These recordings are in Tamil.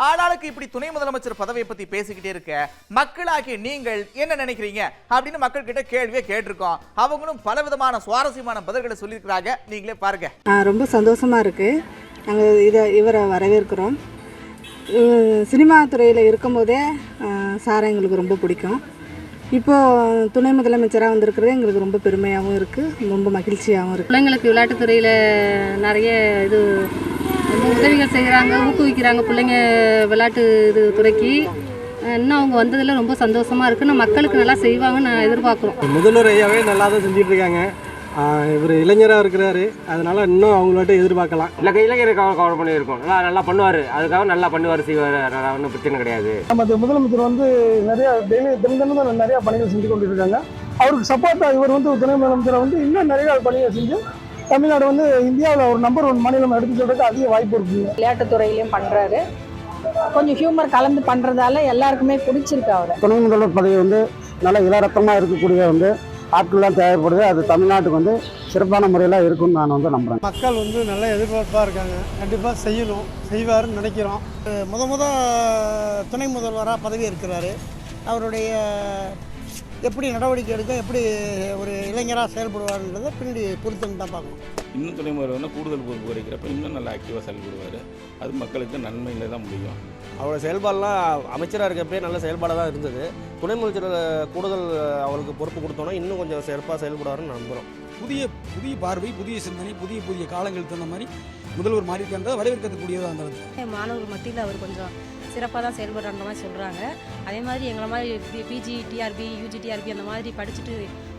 ஆளாளுக்கு இப்படி துணை முதலமைச்சர் பதவியை பத்தி பேசிக்கிட்டே இருக்க மக்களாகிய நீங்கள் என்ன நினைக்கிறீங்க அப்படின்னு மக்கள் கிட்ட கேள்வியை கேட்டிருக்கோம். அவங்களும் பலவிதமான சுவாரஸ்யமான பதில்களை சொல்லியிருக்கிறாங்க. நீங்களே பாருங்க. ரொம்ப சந்தோஷமா இருக்கு. நாங்கள் இவரை வரவேற்கிறோம். சினிமா துறையில் இருக்கும்போதே சாரை எங்களுக்கு ரொம்ப பிடிக்கும். இப்போது துணை முதலமைச்சராக வந்திருக்கிறது எங்களுக்கு ரொம்ப பெருமையாகவும் இருக்குது, ரொம்ப மகிழ்ச்சியாகவும் இருக்குது. பிள்ளைங்களுக்கு விளையாட்டுத்துறையில் நிறைய உதவிகள் செய்கிறாங்க, ஊக்குவிக்கிறாங்க. பிள்ளைங்க விளையாட்டு துறைக்கு இன்னும் அவங்க வந்ததில் ரொம்ப சந்தோஷமாக இருக்குது. நான் மக்களுக்கு நல்லா செய்வாங்கன்னு நான் எதிர்பார்க்குறோம். முதல்வர் ஐயாவே நல்லா தான் செஞ்சுட்டு இருக்காங்க. இவர் இளைஞராக இருக்கிறாரு, அதனால இன்னும் அவங்கள்ட்ட எதிர்பார்க்கலாம். இளைஞருக்காக கவர் பண்ணியிருக்கோம். நல்லா பண்ணுவார், அதுக்காக நல்லா பண்ணுவார், செய்வார், நல்லா ஒன்றும் பிரச்சனை கிடையாது. நம்ம முதலமைச்சர் நிறைய தினம் நிறைய பணிகள் செஞ்சு கொண்டு இருக்காங்க. அவருக்கு சப்போர்ட்டாக இவர் துணை முதலமைச்சரை இன்னும் நிறைய பணிகள் செஞ்சு தமிழ்நாடு இந்தியாவில் ஒரு நம்பர் 1 மாநிலம் எடுத்து சொல்றதுக்கு அதிக வாய்ப்பு இருக்குங்க. விளையாட்டுத்துறையிலையும் பண்ணுறாரு, கொஞ்சம் ஹியூமர் கலந்து பண்ணுறதால எல்லாருக்குமே பிடிச்சிருக்கு. அவர் துணை முதல்வர் பதவி நல்ல இளரத்தமாக இருக்கக்கூடிய ஆட்கள்லாம் தேவைப்படுது. அது தமிழ்நாட்டுக்கு சிறப்பான முறையில் இருக்குன்னு நான் நம்புகிறேன். மக்கள் நல்ல எதிர்பார்ப்பாக இருக்காங்க. கண்டிப்பாக செய்வாருன்னு நினைக்கிறோம். முத துணை முதல்வராக பதவி இருக்கிறாரு. அவருடைய எப்படி நடவடிக்கை எடுக்க, எப்படி ஒரு இளைஞராக செயல்படுவார்ன்றதை பின்னாடி பொறுத்துன்னு தான் பார்க்கணும். இன்னும் துணை முதல்வர்னா கூடுதல் பொறுப்பு வரைக்கிறப்ப இன்னும் நல்லா ஆக்டிவாக செயல்படுவார். அது மக்களுக்கு நன்மையில் தான் முடியும். அவரோட செயல்பாடெலாம் அமைச்சராக இருக்கப்பே நல்ல செயல்பாடாக தான் இருந்தது. துணை முதலமைச்சர் கூடுதல் அவருக்கு பொறுப்பு கொடுத்தோன்னா இன்னும் கொஞ்சம் சிறப்பாக செயல்படுவார்னு நம்புகிறோம். புதிய பார்வை, புதிய சிந்தனை, புதிய காலங்களுக்கு தகுந்த மாதிரி முதல்வர் மாறி இருக்கின்ற வரவேற்கக்கூடியதாக இருந்தது. மாணவர்கள் மத்தியில் அவர் கொஞ்சம் சிறப்பாக தான் செயல்படுற மாதிரி சொல்கிறாங்க. அதே மாதிரி எங்களை மாதிரி பிஜி டிஆர்பி யூஜி டிஆர்பி அந்த மாதிரி படிச்சுட்டு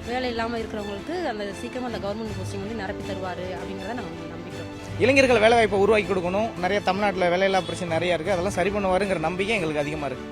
வேலை இல்லாமல் இருக்கிறவங்களுக்கு அந்த சீக்கிரமாக அந்த கவர்மெண்ட் போஸ்டிங் நிரப்பி தருவார் அப்படிங்கிறத நாங்கள் நம்பிக்கிறோம். இளைஞர்கள் வேலை வாய்ப்பை உருவாக்கி கொடுக்கணும். நிறைய தமிழ்நாட்டில் வேலையில்லா பிரச்சனை நிறைய இருக்குது, அதெல்லாம் சரி பண்ணுவாருங்கிற நம்பிக்கை எங்களுக்கு அதிகமாக இருக்குது.